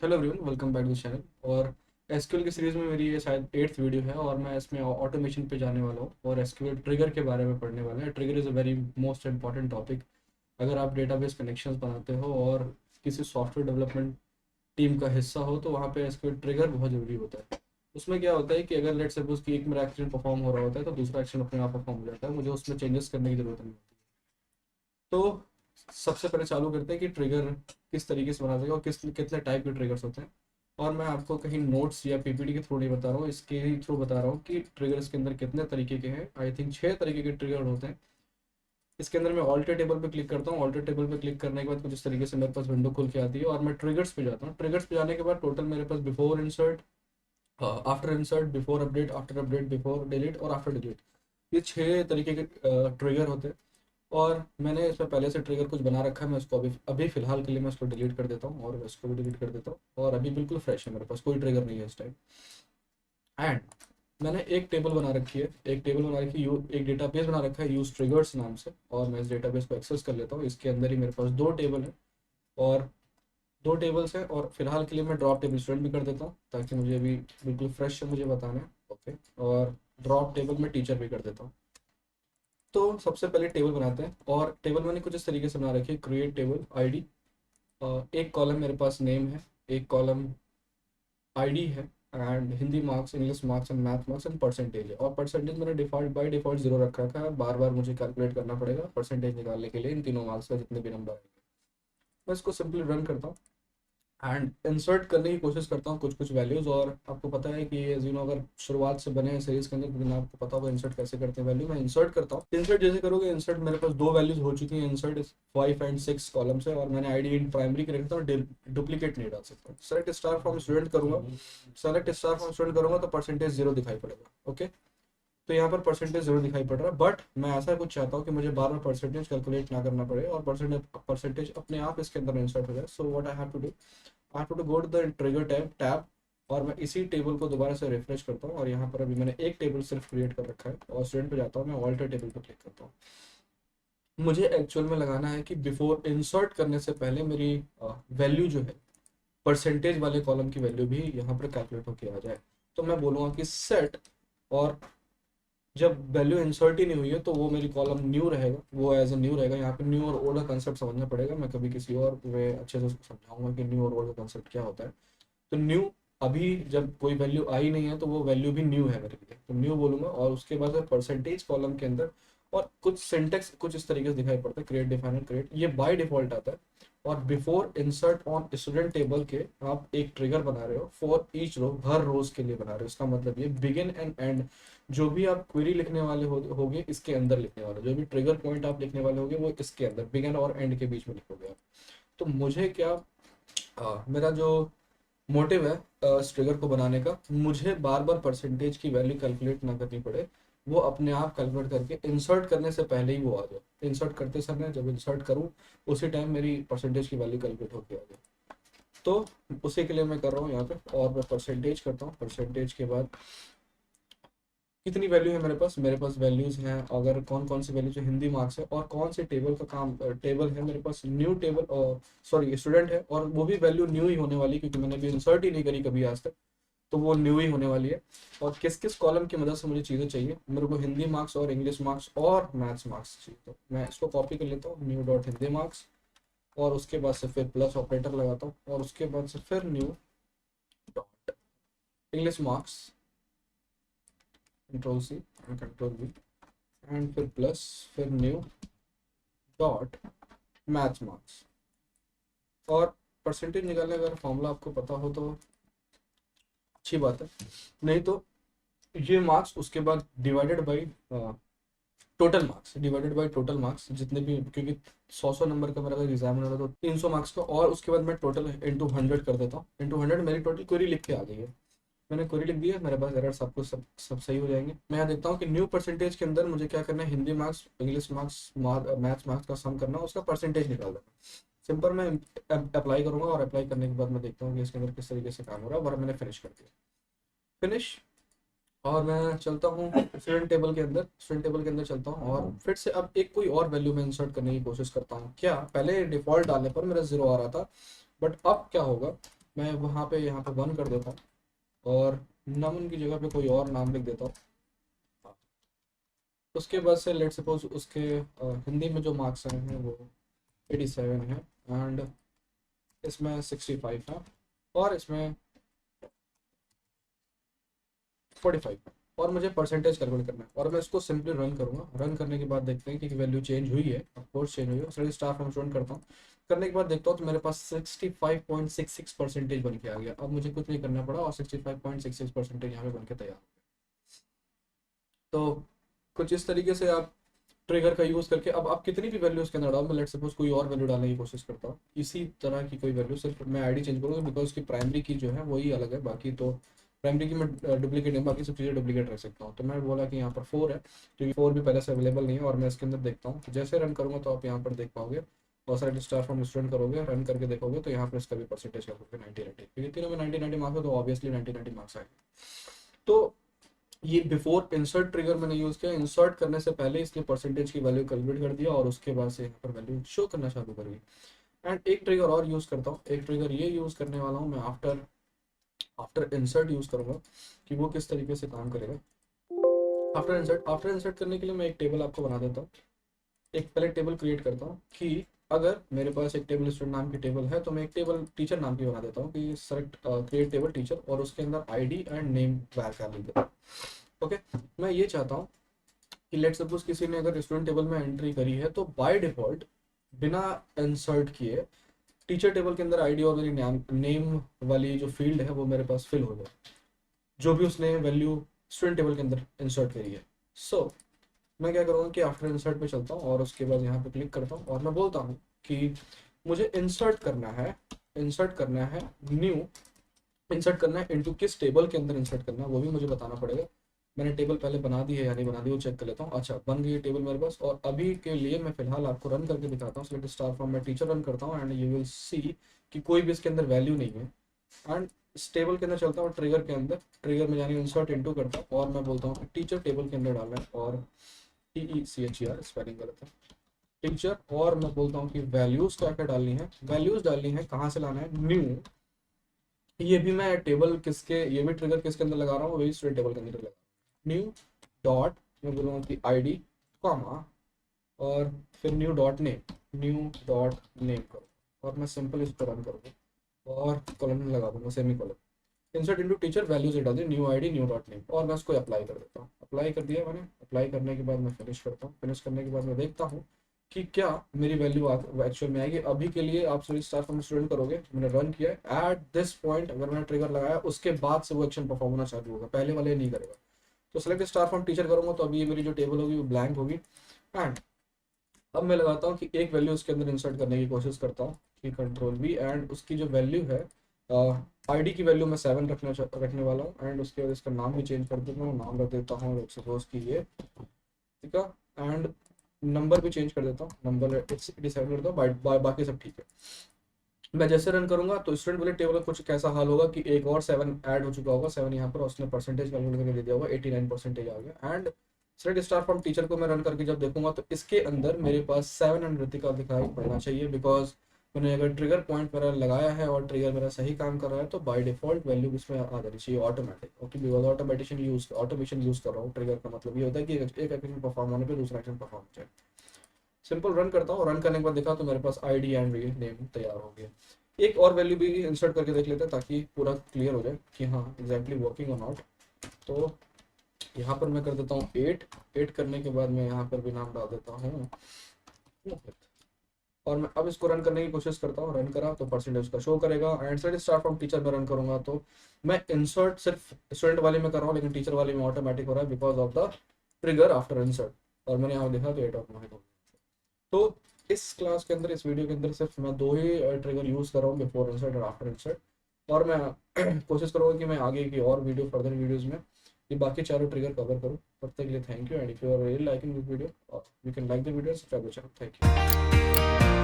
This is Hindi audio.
Hello everyone, welcome back to the channel. और एसक्यूएल की सीरीज़ में मेरी ये शायद 8th वीडियो है और मैं इसमें ऑटोमेशन पे जाने वाला हूँ और एसक्यूएल ट्रिगर के बारे में पढ़ने वाला है। Trigger is a very most important topic. अगर आप डेटाबेस कनेक्शंस बनाते हो और किसी सॉफ्टवेयर डेवलपमेंट टीम का हिस्सा हो तो वहाँ पे एसक्यूएल ट्रिगर बहुत ज़रूरी होता है। उसमें क्या होता है कि अगर लेट सपोज कि एक मेरा एक्शन परफॉर्म हो रहा होता है तो दूसरा एक्शन अपने आप परफॉर्म हो जाता है, मुझे उसमें चेंजेस करने की ज़रूरत नहीं होती। तो सबसे पहले चालू करते हैं कि ट्रिगर किस तरीके से बना सके और कितने टाइप के ट्रिगर्स होते हैं। और मैं आपको कहीं नोट्स या पीपीटी के थ्रू नहीं बता रहा हूँ, इसके ही थ्रू बता रहा हूँ कि ट्रिगर्स के अंदर कितने तरीके के हैं। आई थिंक 6 तरीके के ट्रिगर होते हैं। इसके अंदर मैं ऑल्टर टेबल पे क्लिक करता हूँ। ऑल्टर टेबल पे क्लिक करने के बाद कुछ इस तरीके से मेरे पास विंडो खुल के आती है और मैं ट्रिगर्स पे जाता हूँ। ट्रिगर्स पे जाने के बाद टोटल मेरे पास before insert, after insert, before update, after update, before delete और आफ्टर डिलीट, ये 6 तरीके के ट्रिगर होते हैं। और मैंने इसमें पहले से ट्रिगर कुछ बना रखा है, मैं उसको अभी अभी फिलहाल के लिए मैं उसको डिलीट कर देता हूँ और इसको भी डिलीट कर देता हूँ और अभी बिल्कुल फ्रेश है, मेरे पास कोई ट्रिगर नहीं है इस टाइम। एंड मैंने एक टेबल बना रखी है, एक डेटाबेस बना रखा है यूज ट्रिगर्स नाम से, और मैं इस डेटाबेस को एक्सेस कर लेता हूँ। इसके अंदर ही मेरे पास 2 टेबल है और 2 टेबल्स हैं, और फिलहाल के लिए मैं ड्रॉप टेबल स्टूडेंट भी कर देता हूँ ताकि मुझे अभी बिल्कुल फ्रेश है मुझे बताना है। ओके, और ड्रॉप टेबल में टीचर भी कर देता हूँ। तो सबसे पहले टेबल बनाते हैं और टेबल मैंने कुछ इस तरीके से बना रखी है। क्रिएट टेबल आईडी, एक कॉलम मेरे पास नेम है, एक कॉलम आईडी है, and Hindi marks, English marks and math marks and percentage है। और परसेंटेज मैंने डिफॉल्ट बाय डिफॉल्ट 0 रखा है, बार बार मुझे कैलकुलेट करना पड़ेगा परसेंटेज निकालने के लिए इन तीनों मार्क्स का जितने भी नंबर आएंगे। मैं इसको सिंपली रन करता हूँ एंड इंसर्ट करने की कोशिश करता हूँ कुछ कुछ वैल्यूज़। और आपको पता है कि ये अगर शुरुआत से बने हैं सीरीज के अंदर तो आपको पता होगा इंसर्ट कैसे करते हैं। वैल्यू मैं इंसर्ट करता हूँ। इंसर्ट जैसे करोगे, इंसर्ट मेरे पास 2 वैल्यूज हो चुकी हैं। इंसर्ट 5 एंड 6 कॉलम से, और मैंने आईडी इन प्राइमरी के रखता हूँ, डुप्लीकेट नहीं डाल सकता। सेलेक्ट स्टार फ्रॉम स्टूडेंट करूंगा, सेलेक्ट स्टार फ्रॉम स्टूडेंट करूंगा तो परसेंटेज 0 दिखाई पड़ेगा। ओके, तो यहाँ पर परसेंटेज 0 दिखाई पड़ रहा है, बट मैं ऐसा कुछ चाहता हूँ कि मुझे बार बार परसेंटेज कैलकुलेट ना करना पड़े और परसेंटेज अपने आप इसके अंदर इंसर्ट हो जाए। So what I have to do, I have to go to the trigger tab, और मैं इसी टेबल को दोबारा से रिफ्रेश करता हूँ। और यहाँ पर अभी मैंने एक टेबल सिर्फ क्रिएट कर रखा है और स्टूडेंट पे जाता हूँ, मैं ऑल्टर टेबल पर क्लिक करता हूँ। मुझे एक्चुअल में लगाना है कि बिफोर इंसर्ट करने से पहले मेरी वैल्यू जो है, परसेंटेज वाले कॉलम की वैल्यू भी यहाँ पर कैलकुलेट होकर आ जाए। तो मैं बोलूँगा कि सेट, और जब वैल्यू इंसर्ट ही नहीं हुई है तो वो मेरी कॉलम न्यू रहेगा, वो एज ए न्यू रहेगा। यहाँ पे न्यू और ओल्ड का कंसेप्ट समझना पड़ेगा, मैं कभी किसी और वे अच्छे से उसको समझाऊंगा कि न्यू और ओल्ड का कंसेप्ट क्या होता है। तो न्यू, अभी जब कोई वैल्यू आई नहीं है तो वो वैल्यू भी न्यू है मेरे लिए, तो न्यू बोलूंगा। और उसके बाद परसेंटेज कॉलम के अंदर और कुछ सिंटेक्स कुछ इस तरीके से दिखाई पड़ता है, क्रिएट डिफाइन क्रिएट, ये बाय डिफॉल्ट आता है। और before insert on student table के आप एक ट्रिगर बना रहे हो फॉर ईच रो, हर रोज के लिए बना रहे हो। इसका मतलब ये बिगिन एंड एंड, जो भी आप क्वेरी लिखने वाले होगे इसके अंदर लिखने वाले, जो भी ट्रिगर पॉइंट आप लिखने वाले होगे वो इसके अंदर बिगिन और एंड के बीच में लिखोगे आप। तो मुझे क्या, मेरा जो मोटिव है इस ट्रिगर को बनाने का, मुझे बार बार परसेंटेज की वैल्यू कैलकुलेट ना करनी पड़े, वो अपने आप कैलकुलेट करके इंसर्ट करने से पहले ही वो आ जाए। इंसर्ट करते समय जब इंसर्ट करूँ उसी टाइम मेरी परसेंटेज की वैल्यू कैलकुलेट होकर आ जाए। तो उसी के लिए मैं कर रहा हूँ यहाँ पे, और मैं परसेंटेज करता हूँ। परसेंटेज के बाद कितनी वैल्यू है मेरे पास वैल्यूज हैं, अगर कौन कौन सी वैल्यू जो हिंदी मार्क्स है और कौन से टेबल का काम, टेबल है मेरे पास न्यू टेबल, और सॉरी स्टूडेंट है, और वो भी वैल्यू न्यू ही होने वाली क्योंकि मैंने अभी इंसर्ट ही नहीं करी कभी आज तक, तो वो न्यू ही होने वाली है। और किस किस कॉलम की मदद से मुझे चीज़ें चाहिए, मेरे को हिंदी मार्क्स और इंग्लिश मार्क्स और मैथ्स मार्क्स चाहिए, तो मैं इसको कॉपी कर लेता हूँ, न्यू डॉट हिंदी मार्क्स, और उसके बाद से फिर प्लस ऑपरेटर लगाता हूँ, और उसके बाद से फिर new dot English marks, control C and control V, and फिर प्लस, फिर न्यू डॉट मैथ्स मार्क्स। और परसेंटेज निकालने का अगर फॉर्मूला आपको पता हो तो अच्छी बात है, नहीं तो ये मार्क्स उसके बाद divided by total marks, divided by total marks जितने भी, क्योंकि 100 नंबर का मेरा अगर एग्जाम हो रहा तो 300 मार्क्स का, और उसके बाद मैं टोटल इंटू 100 कर देता हूँ। इंटू 100 मेरी टोटल क्वेरी लिख के आ गई है, मैंने क्वेरी लिख दिया, मेरे पास एरर सब कुछ सब सही हो जाएंगे। मैं यहाँ देखता हूँ कि न्यू परसेंटेज के अंदर मुझे क्या करना है, Hindi marks, English marks, maths marks का सम करना, उसका परसेंटेज निकाल देना। सिंपल, मैं अप्लाई करूंगा और अप्लाई करने के बाद मैं देखता हूँ कि इसके अंदर किस तरीके से काम हो रहा है, और मैंने फिनिश कर दिया। फिनिश, और मैं चलता हूँ स्टूडेंट टेबल के अंदर चलता हूँ, और फिर से अब एक कोई और वैल्यू में इंसर्ट करने की कोशिश करता हूँ। क्या, पहले डिफॉल्ट डालने पर मेरा 0 आ रहा था, बट अब क्या होगा, मैं वहाँ पे यहाँ पे 1 कर देता हूँ और नमन की जगह पे कोई और नाम लिख देता हूँ। उसके बाद से लेट सपोज उसके हिंदी में जो मार्क्स आए हैं वो 87 है, एंड इसमें 65 है, और इसमें 45 है, और मुझे परसेंटेज कैलकुलेट करना है। और मैं इसको सिंपली रन करूँगा। रन करने के बाद देखते हैं कि वैल्यू चेंज हुई है, ऑफकोर्स चेंज हुई है। स्टडी स्टार फॉर्म स्टूडेंट करता हूँ, करने के बाद देखता हूँ तो मेरे पास 65.66 परसेंटेज बन के आ गया। अब मुझे कुछ नहीं करना पड़ा और 65.66 परसेंटेज यहाँ पे बन के तैयार हो गया। तो कुछ इस तरीके से आप ट्रिगर का यूज़ करके, अब आप कितनी भी वैल्यू उसके अंदर डालो, मैं लेट सपोज कोई और वैल्यू डालने की कोशिश करता हूँ, इसी तरह की कोई वैल्यू, सिर्फ मैं आईडी चेंज करूँगा बिकॉज उसकी प्राइमरी की जो है वही अलग है, बाकी तो प्राइमरी की मैं डुप्लीकेट नहीं, बाकी सब चीज़ें डुप्लीकेट रख सकता हूँ। तो मैं बोला कि यहाँ पर 4 है, क्योंकि 4 भी पहले से अवेलेबल नहीं है, और मैं इसके अंदर देखता हूँ। तो जैसे रन करूँगा तो आप यहाँ पर देख पाओगे, और सारे स्टार फ्रॉम स्टूडेंट करोगे, रन करके देखोगे तो यहाँ पर इसका भी परसेंटेज करोगे 90 क्योंकि तीनों में 90 मार्क्स है, तो ऑब्वियसली 90 मार्क्स आएंगे। तो ये बिफोर इंसर्ट ट्रिगर मैंने यूज़ किया, इंसर्ट करने से पहले इसने परसेंटेज की वैल्यू कैलकुलेट कर दिया और उसके बाद से यहाँ पर वैल्यू शो करना चालू कर दी। एंड एक ट्रिगर और यूज़ करता हूँ, एक ट्रिगर ये यूज़ करने वाला हूँ मैं आफ्टर आफ्टर इंसर्ट यूज़ करूँगा कि वो किस तरीके से काम करेगा। आफ्टर इंसर्ट करने के लिए मैं एक टेबल आपको बना देता हूँ। एक पहले टेबल क्रिएट करता हूँ कि अगर मेरे पास एक टेबल स्टूडेंट नाम की टेबल है तो मैं एक टेबल टीचर नाम की बना देता हूँ कि सेलेक्ट क्रिएट टेबल टीचर, और उसके अंदर आईडी एंड नेम बाहर कर देता हूँ। ओके, मैं ये चाहता हूँ कि लेट सपोज किसी ने अगर स्टूडेंट टेबल में एंट्री करी है तो बाय डिफॉल्ट बिना इंसर्ट किए टीचर टेबल के अंदर आईडी और मेरी नेम वाली जो फील्ड है वो मेरे पास फिल हो जाए, जो भी उसने वैल्यू स्टूडेंट टेबल के अंदर इंसर्ट करी है। सो मैं क्या करूँगा कि आफ्टर इंसर्ट पे चलता हूँ और उसके बाद यहाँ पे क्लिक करता हूँ और मैं बोलता हूँ कि मुझे इंसर्ट करना है न्यू, इंसर्ट करना है इनटू किस टेबल के अंदर इंसर्ट करना है वो भी मुझे बताना पड़ेगा। मैंने टेबल पहले बना दी है या नहीं बना दी वो चेक कर लेता हूँ। अच्छा, बन गई है टेबल मेरे पास, और अभी के लिए मैं फिलहाल आपको रन करके दिखाता हूँ। सेलेक्ट स्टार फ्रॉम, मैं टीचर रन करता हूँ एंड यू विल सी कि कोई भी इसके अंदर वैल्यू नहीं है। एंड इस टेबल के अंदर चलता हूँ, ट्रिगर के अंदर, ट्रिगर में जाने इंसर्ट इनटू करता हूँ और मैं बोलता हूँ कि टीचर टेबल के अंदर डालना है, और TECHER स्पेलिंग गलत है, टीचर, और मैं बोलता हूँ कि वैल्यूज क्या क्या डालनी है, वैल्यूज डालनी है, कहाँ से लाना है, न्यू। ये भी मैं टेबल किसके, ये भी ट्रिगर किसके अंदर लगा रहा हूँ, वही स्टूडेंट टेबल के अंदर लगा रहा हूँ। न्यू डॉट, मैं बोलूँगा कि आईडी कॉमा, और फिर न्यू डॉट नेम करो, और मैं सिंपल इसको रन करूँगा और कॉलन लगा दूंगा semicolon. Insert into teacher values डाल दी, new ID new dot name, और मैं उसको अप्लाई कर देता हूँ। अप्लाई कर दिया मैंने। अप्लाई करने के बाद मैं फिनिश करता हूँ। फिनिश करने के बाद मैं देखता हूँ कि क्या मेरी वैल्यू एक्चुअल में आएगी। अभी के लिए आप सभी स्टार फ्रॉम स्टूडेंट करोगे, मैंने रन किया है। एट दिस पॉइंट अगर मैंने ट्रिगर लगाया उसके बाद से वो एक्शन परफॉर्म होना चालू होगा, पहले वाले नहीं करेगा। तो सेलेक्ट स्टार फ्रॉम टीचर करूँगा तो अभी ये मेरी जो टेबल होगी वो ब्लैंक होगी। एंड अब मैं लगाता हूँ कि एक वैल्यू उसके अंदर इंसर्ट करने की कोशिश करता हूँ कि कंट्रोल V, एंड उसकी जो वैल्यू है आईडी की वैल्यू मैं 7 रखने वाला हूँ, एंड उसके बाद इसका नाम भी चेंज कर देता हूँ। नाम रख देता हूँ सपोज कि ये, ठीक है, एंड नंबर भी चेंज कर देता हूँ, नंबर 87 कर दो, बाकी सब ठीक है। मैं जैसे रन करूंगा तो स्टूडेंट वाले टेबल का कुछ कैसा हाल होगा कि एक और 7 ऐड हो चुका होगा, 7 यहाँ पर, उसने परसेंटेज कैलकुलेट करके दे दिया होगा, 89 परसेंटेज आ गया। And select star from teacher को मैं रन करके जब देखूंगा तो इसके अंदर मेरे पास 7 एंड ऋतिका दिखाई पड़ना चाहिए, बिकॉज मैंने अगर ट्रिगर पॉइंट मेरा लगाया है और ट्रिगर मेरा सही काम कर रहा है तो बाय डिफॉल्ट वैल्यू इसमें आ जानी चाहिए automatic. Okay, because automation use कर रहा हूँ। ट्रिगर का मतलब ये होता है कि एक एक्शन परफॉर्म होने पर दूसरा एक्शन परफॉर्म हो जाए। सिंपल रन करता हूँ, रन करने के बाद देखा तो मेरे पास आईडी एंड नेम तैयार हो गया। एक और वैल्यू भी इंसर्ट करके देख लेते हैं ताकि पूरा क्लियर हो जाए कि हाँ एग्जैक्टली वर्किंग और नॉट। तो यहाँ पर मैं कर देता हूँ 8 करने के बाद मैं यहाँ पर भी नाम डाल देता हूँ, और मैं अब इसको रन करने की कोशिश करता हूँ। रन करा तो परसेंटेज का शो करेगा। And select star from teacher में रन करूंगा तो मैं इंसर्ट सिर्फ स्टूडेंट वाले में कर रहा हूँ, लेकिन टीचर वाले में ऑटोमेटिक हो रहा है because of the trigger after insert, और मैंने यहाँ देखा तो 8 ऑफ 9। तो इस क्लास के अंदर, इस वीडियो के अंदर सिर्फ मैं 2 ही ट्रिगर यूज़ कर रहा हूँ, बिफोर इंसर्ट और आफ्टर इंसर्ट, और मैं कोशिश करूँगा कि मैं आगे की और वीडियो, फर्दर वीडियोज़ में ये बाकी चारों ट्रिगर कवर करूँ। तब तक के लिए thank you, and if you are really liking this video you can like the video, subscribe the channel. Thank you.